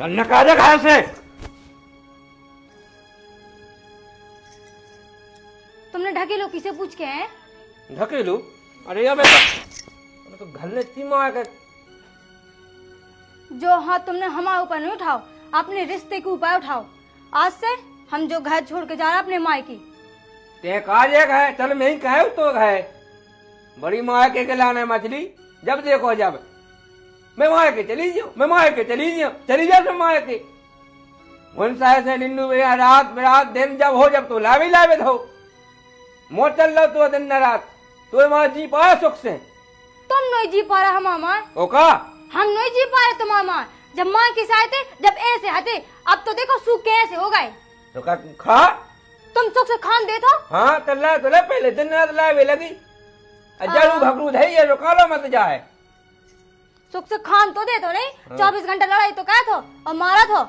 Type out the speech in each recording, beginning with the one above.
चलने का दे घर से। तुमने ढकेलो किसे पूछ के हैं? ढकेलू? अरे यार मैं तो घर ले तीन मार के। जो हाथ तुमने हमारे ऊपर नहीं उठाओ, अपने रिश्ते के ऊपर उठाओ। आज से हम जो घर छोड़ के जा रहे अपने मायके। ते काज एक है, चल मैं ही कहे तो है। बड़ी मायके के लाने मछली जब देखो जब मैं मायके चली जाऊं, मैं मायके चली जाऊं, चली जा तुम मायके। मुंसा से निन्नू भैया रात बिरात दिन जब हो जब तो लावे दो मोर चल लो तो दिन न रात तो माँ जी पाया सुख से। तुम नहीं जी पा रहा हमारा माँ। ओ का हम नहीं जी पा रहे तुम्हारा माँ। जब माँ किस आए थे, जब ऐसे आते, अब तो देखो सुख कैसे हो गए। तो का खा तुम सुख से खान दे तो। हाँ तल्ला तो पहले दिन रात लावे लगी जरू भगरू धई है रुका लो मत जाए। सुख से खान तो दे तो नहीं। 24 घंटा लड़ाई तो क्या थो और मारा थो।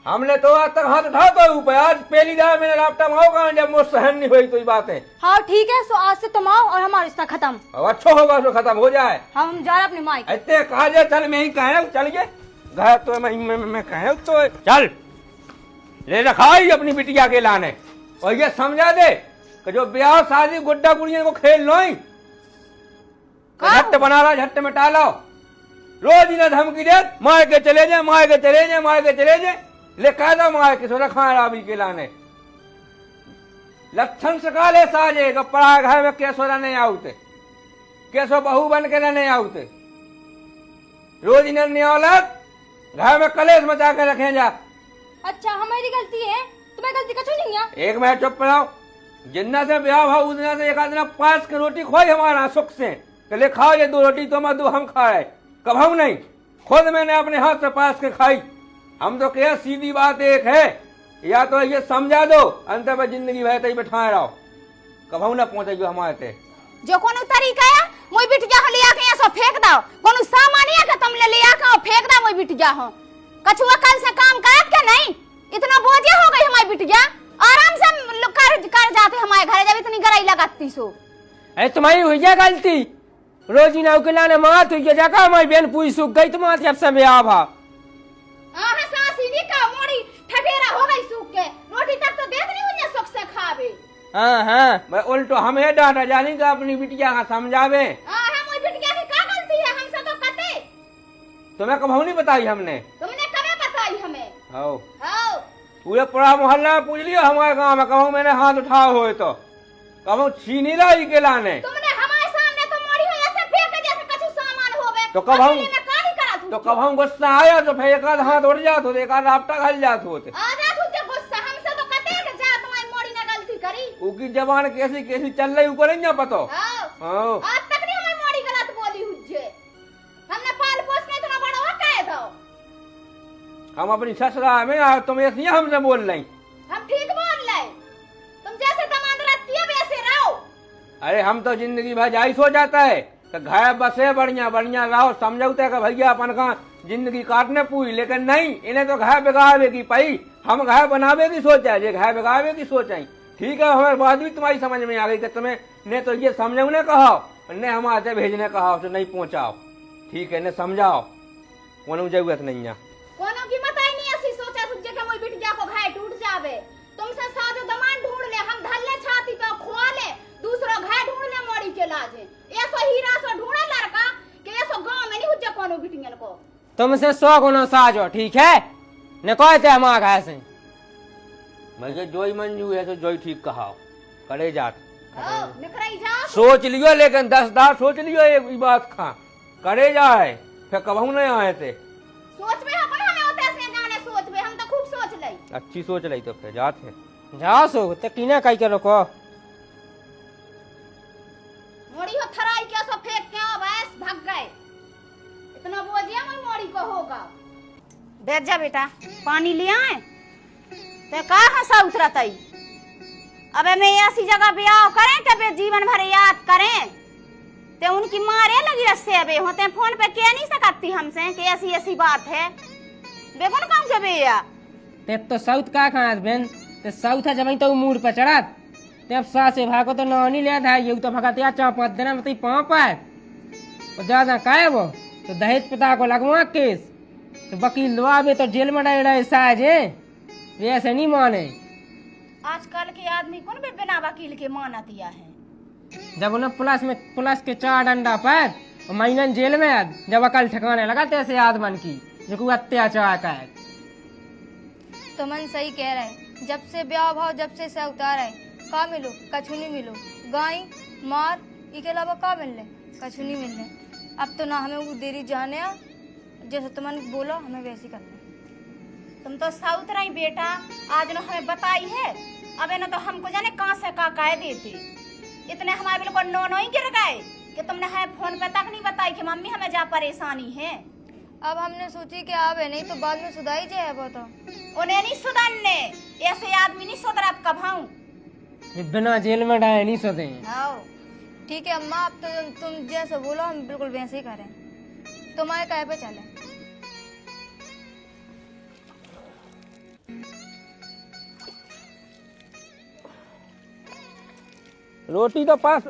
हमने तो आज तक हाथ उठा तो ऊपर, आज पहली दाव मैंने लापटा माओगा जब मुझ सहन नहीं हुई तो ये बात है। हाँ ठीक है, सो आज से तुम आओ और हमारा रिश्ता खत्म। अब अच्छा होगा तो खत्म हो जाए। हम जा रहे अपने मायके। इतने कहा जाए चल मैं ही कहे चल गए घर तो मैं कहे तो चल ले रखा ही अपनी बिटिया के लाने। और ये समझा दे कि जो ब्याह शादी गुड्डा गुड़िया को खेल लो ही झट्ट बना लो, झट्ट मिटा लो। रोज इन्हें धमकी दे मार के चले जाए, मार के चले जाए, मार के चले जाए। ले कह दो मार के सोना खा राबी के लाने लक्षण सका ले साजे पड़ा घर में कैसोरा नहीं आउते, कैसो बहू बन के नहीं आउते। रोज इन्हें नहीं औलत घर में कलेश मचा के रखे जा। अच्छा हमारी गलती है, तुम्हें गलती कछु नहीं है। एक मिनट चुप रहो। जिन्ना से ब्याह भाव उस दिन से एक आदमी 5 की रोटी खोई हमारा सुख से ले खाओ ये 2 रोटी तो दो हम खा रहे कब हम नहीं, खुद मैंने अपने हाथ से 5 के खाई। हम तो कह सीधी बात एक है, या तो ये समझा दो अंत में जिंदगी भर तई बैठा रहो कब हम ना पहुंचे जो हमारे थे। जो कोनो तरीका है मोई बिटिया हो लिया के ऐसा फेंक दो, कोनो सामान है के तुम ले लिया के फेंक दो मोई बिटिया हो। कछुआ कल से काम करत के नहीं, इतना बोझे हो गई हमारी बिटिया। आराम से कर जाते हमारे घर जब इतनी गराई लगाती सो। अरे तुम्हारी हुई है गलती, रोजी नाव के लाने मात हुई जाकर हमारी बहन पूरी सूख गई तुम्हारे अब से ब्याह भा। आहा सासी नी का मोड़ी ठठेरा हो गई सूख के, रोटी तक तो देत नहीं हुई सुख से खावे। हाँ मैं उल्टो हमें डांटा जानी का अपनी बिटिया का समझावे। आहा मोई बिटिया की का गलती है, हमसे तो कते तुम्हें कब नहीं बताई हमने, तुमने कबे बताई हमें। आओ आओ पूरे पूरा मोहल्ला पूछ लियो हमारे गांव में कहूँ मैंने हाथ उठा हुए तो कहूँ छीनी लाई के लाने। तुमने हमारे सामने तो मोड़ी हो ऐसे फेंक जैसे कछु सामान होवे। तो कब हम तो कब हम गुस्सा आया तो फिर एक आध हाथ उड़ जात हो, एक आध रापटा घल जात होते। आजा तुझे गुस्सा हमसे तो कते के जा तुम्हारी मोड़ी ने गलती करी। उकी जबान कैसी कैसी चल रही ऊपर नहीं पतो। आओ आज तक नहीं हमारी मोड़ी गलत बोली हुज्जे। हमने पाल पोस के इतना बड़ा हो काहे दो। हम अपनी ससुरा में आ तुम ऐसी हमसे बोल रही। हम ठीक बोल रहे, तुम जैसे दमाद रखती है वैसे रहो। अरे हम तो जिंदगी भर जाई सो जाता है तो घर बसे बढ़िया बढ़िया रहो, समझौते का भैया अपन का जिंदगी काटने पूरी, लेकिन नहीं इन्हें तो घर बिगाड़े की पाई। हम घर बनावे की सोचा है, घर बिगाड़े की सोचा है। ठीक है हमारे बात भी तुम्हारी समझ में आ गई कि तुम्हें ने तो ये समझौने कहा ने हमारे भेजने कहा तो नहीं पहुंचाओ। ठीक है ने समझाओ कोनो जरूरत नहीं है। कोनो की मत आई नहीं ऐसी सोचा तुझे के मोई बिटिया को घाय टूट जावे। तुमसे साजो दमान ढूंढ ले, हम धल ले छाती पे खुआ ले, दूसरा घाय ढूंढ ले मोड़ी के लाजे। ऐसो हीरा सो ढूंढे लड़का के ऐसो गांव में नहीं हुज्जे कोनो बिटियन को। तुमसे 100 गुना साजो ठीक है न कहते हमारे घर से। मैं जोई मंजू है तो जोई ठीक कहा करे जात निकराई जा सोच लियो, लेकिन 10 बार सोच लियो एक बात खा करे जाए फिर कबहू नहीं आए थे। सोच में अपन हमें होते ऐसे जाने सोच में हम तो खूब सोच लई। अच्छी सोच रही तो फिर जात है जाओ सो ते कीना कई के रखो मोड़ी हो थराई के सो फेंक के आओ बस भाग गए। इतना बोझिया मैं मोड़ी को होगा। बैठ जा बेटा पानी ले आए ते का हंसा उतरतई। अबे मैं ऐसी जगह ब्याह करें कभी जीवन भर याद करें ते उनकी मारे लगी रस्से अबे होते फोन पे कह नहीं सकती हमसे कि ऐसी ऐसी बात है। बेगुन काम के बेया ते तो साउथ का खास बहन ते साउथ है जब तो मूड पे चढ़ात ते अब सासे भागो तो नौनी ले था ये तो भगत या 4-5 दिन में तो पाँव पाए और ज्यादा काहे वो तो दहेज पिता को लगवा केस तो वकील लवावे तो जेल में डाल रहे साज है, वे ऐसे नहीं माने। आजकल के आदमी कौन भी बिना वकील के माना दिया है। जब उन्हें पुलिस के 4 डंडा पर और महीनन जेल में आद, जब अकल ठिकाने लगा तैसे आदमन की जो कोई अत्याचार का है। तो मन सही कह रहे हैं, जब से ब्याह भाव जब से उतार है का मिलो कछु नहीं मिलो, गाय मार इसके अलावा का मिल रहे कछु नहीं मिल रहे। अब तो ना हमें वो देरी जाने आ, जैसे तुमने बोलो हमें वैसे करना। तुम तो साउथ रही बेटा, आज न हमें बताई है, अब न तो हमको जाने कहाँ से का कह देते। इतने हमारे बिल्कुल नो ही गिर गए कि तुमने हमें फोन पे तक नहीं बताई कि मम्मी हमें जा परेशानी है। अब हमने सोची कि आवे नहीं तो बाद में सुधाई जाए। बताओ उन्हें नहीं सुधरने, ऐसे आदमी नहीं सुधरा कभाऊ। बिना जेल में डाले नहीं सोते। ठीक है अम्मा, अब तो तुम जैसे बोलो हम बिल्कुल वैसे ही करें। तुम्हारे कहे पे चले। रोटी तो पास।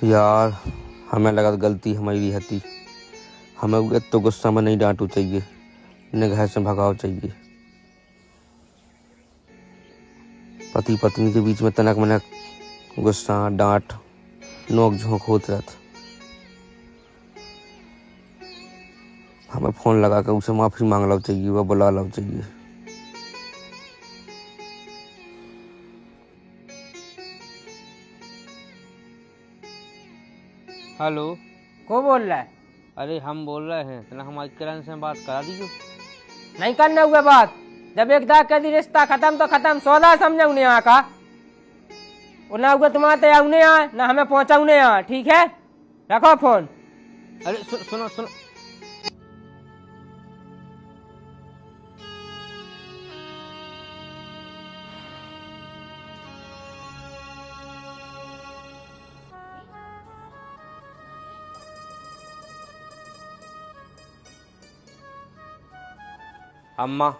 यार हमें लगा गलती हमारी हती, हमें तो गुस्सा में नहीं डांटू चाहिए, इन्हें घर से भगाओ चाहिए। पति पत्नी के बीच में तनक मनक गुस्सा डांट नोक झोंक होते रहता। हमें फोन लगा कर उसे माफी मांग लो चाहिए, वह बुला लो चाहिए। हेलो, को बोल रहा है? अरे हम बोल रहे हैं, तना हमारी किरण से बात करा दीजिए। नहीं करने हुए बात, जब एक दाग कह दी रिश्ता खत्म तो खत्म, सौदा समझे उन्हें यहाँ का। ना हुआ तुम्हारे उन्हें यहाँ ना हमें पहुंचा उन्हें यहाँ, ठीक है? रखो फोन। अरे सुनो सुनो, अम्मा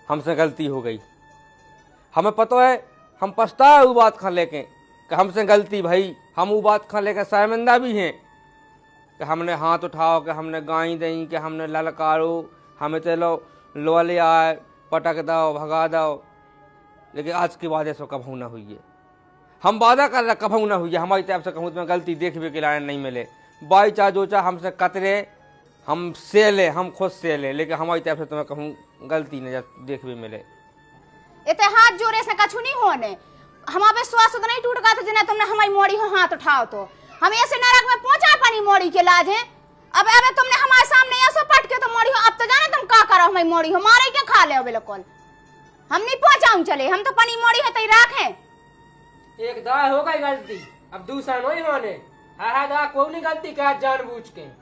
हमसे गलती हो गई, हमें पता है, हम पछताए वो बात खा लेके कि हमसे गलती भाई। हम वो बात खा लेके शर्मिंदा भी हैं कि हमने हाथ उठाओ, कि हमने गाई दई, कि हमने ललकारो, हमें चलो लो ले आए, पटक दो, भगा दो। लेकिन आज के बाद ऐसा कभू ना हुई है। हम वादा कर रहे कभू ना हुई है, हमारी तरफ से कहूँ तुम्हें गलती देखने के लायक नहीं मिले। बाई चाह जो चाह हमसे कतरे, हम से ले, हम खुद से ले, लेकिन हमारी तरफ से तुम्हें कहूँ गलती न देखने मिले। इतने हाथ जोड़े से कछु नहीं होने, हमारे विश्वास तो नहीं टूट गया तो जिन्हें तुमने हमारी मोड़ी हो हाथ उठाओ तो हम ऐसे नरक में पहुंचा पानी मोड़ी के लाज है। अब तुमने हमारे सामने ऐसा पट के तो मोड़ी हो, अब तो जाने तुम का करो हमारी मोड़ी हो, मारे क्या खा ले बिल्कुल। हम नहीं पहुंचाऊं चले, हम तो पानी मोड़ी है तो राखे। एक दाग हो गई गलती, अब दूसरा नहीं होने। हर दाग कोई नहीं गलती क्या जानबूझ के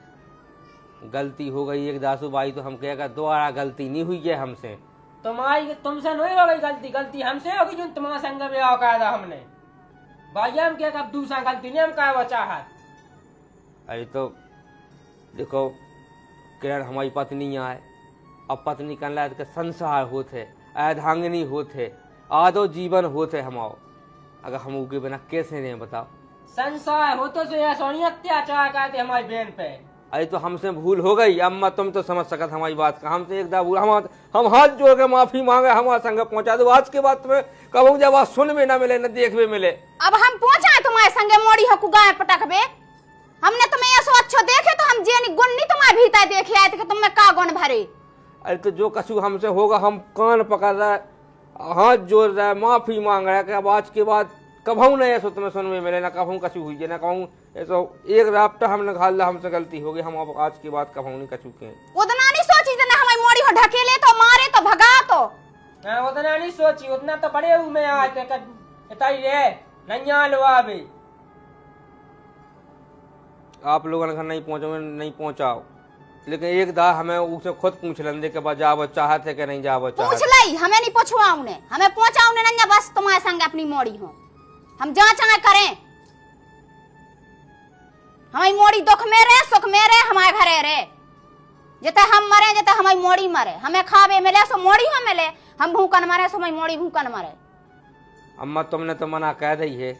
गलती हो गई एक दासू भाई, तो हम कहेगा दोबारा गलती नहीं हुई है हमसे। तुम्हारी तुमसे नहीं हो गई गलती, गलती हमसे होगी जो तुम्हारे संग में औकायदा हमने भाई। हम क्या अब दूसरा गलती नहीं हम कहा बचा है। अरे तो देखो किरण हमारी पत्नी आए, अब पत्नी कहने लगा कि संसार होते, अर्धांगिनी होते, आधो जीवन होते हमारो। अगर हम उनके बिना कैसे रहे बताओ। संसार हो तो सोनी अत्याचार करते हमारी बहन पे। अरे तो हमसे भूल हो गई अम्मा, तुम तो समझ सकत हमारी बात का। हमसे एक भूल, हम हाथ जोड़ के माफी मांगे, हमारे संग पहुंचा दो। आज के बाद तुम्हें कहूँ जब आज सुन भी ना मिले न देख भी मिले। अब हम पहुंचा तुम्हारे संगे मोड़ी हकू गाय पटक बे, हमने तुम्हें ऐसा अच्छा देखे तो हम जेनी गुण नहीं तुम्हारे भीतर देखे आए थे कि तुम्हें का गुण भरे। अरे तो जो कछु हमसे होगा, हम कान पकड़ रहे, हाथ जोड़ रहे, माफी मांग रहे कि अब आज के बाद कभू नहीं ऐसा तुम्हें सुन में मिले, ना कभू कछु हुई है, ना कहूँ ऐसा एक राफ्टा हमने घाल ला, हमसे गलती हो गई। हम अब आज के बाद कभू नहीं कछु के उतना नहीं सोची जना हमारी मोड़ी हो ढकेले तो मारे तो भगा तो। उतना नहीं सोची, उतना तो बड़े हूँ मैं आज रे नैया लो अभी। आप लोगों ने घर नहीं पहुंचो, नहीं पहुंचाओ, लेकिन एक दा हमें उसे खुद पूछ लेंदे के बाद जावो चाहते कि नहीं जावो चाहते। पूछ लाई, हमें नहीं पूछवाऊ ने, हमें पहुंचाऊ ने नन्या, बस तुम्हारे संग अपनी मोड़ी हो, हम जहाँ चाहे करें। हमारी मोड़ी दुख में रहे सुख में रहे, हमारे घरे रहे। जते हम मरे जते हमारी मोड़ी मरे, हमें खावे मिले सो मोड़ी हो मिले, हम भूखन मरे सो हमारी मोड़ी भूखन मरे। अम्मा तुमने तो मना कह दी है,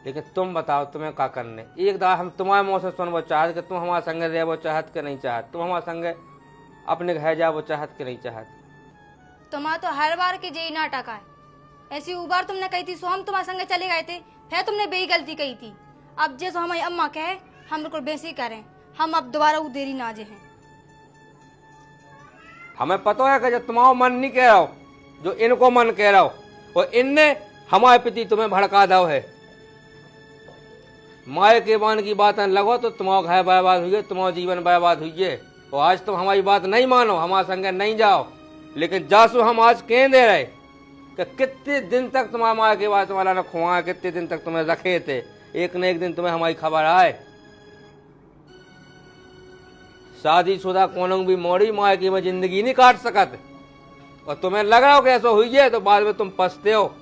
लेकिन तुम बताओ तुम्हें क्या करने। एक दार हम तुम्हारे मुँह से सुनबो चाहत कि तुम हमारे संगे रहो चाहत के नहीं चाहत, तुम हमारे संगे अपने घर जाओ चाहत के नहीं चाहत। तुम्हारा तो हर बार के यही नाटक है। ऐसी बार तुमने कही थी सो हम तुम्हारे संगे चले गए थे, फिर तुमने बेही गलती कही थी। अब जैसे हमारी अम्मा कहे हम बिल्कुल बेसी करें, हम अब दोबारा वो देरी ना जे हैं। हमें पता है कि जो तुम्हारा मन नहीं कह रहा हो, जो इनको मन कह रहा हो, और इनने हमारे प्रति तुम्हें भड़का दो है। माए के बान की बात लगो तो तुम्हारा घर बर्बाद हुई है, तुम्हारा जीवन बर्बाद हुई है। और आज तुम हमारी बात नहीं मानो, हमारे संगे नहीं जाओ, लेकिन जासू हम आज कह दे रहे कि कितने दिन तक तुम्हारे माए के बाद तुम्हारा न खुआ, कितने दिन तक तुम्हें रखे थे, एक न एक दिन तुम्हें हमारी खबर आए। शादीशुदा कोनो भी मोड़ी माए की मैं जिंदगी नहीं काट सकत, और तुम्हें लग रहा हो कि ऐसा हुई है तो बाद में तुम पछते हो।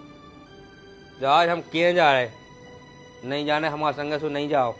जो आज हम किए जा रहे नहीं जाने हमारे संगे से नहीं जाओ।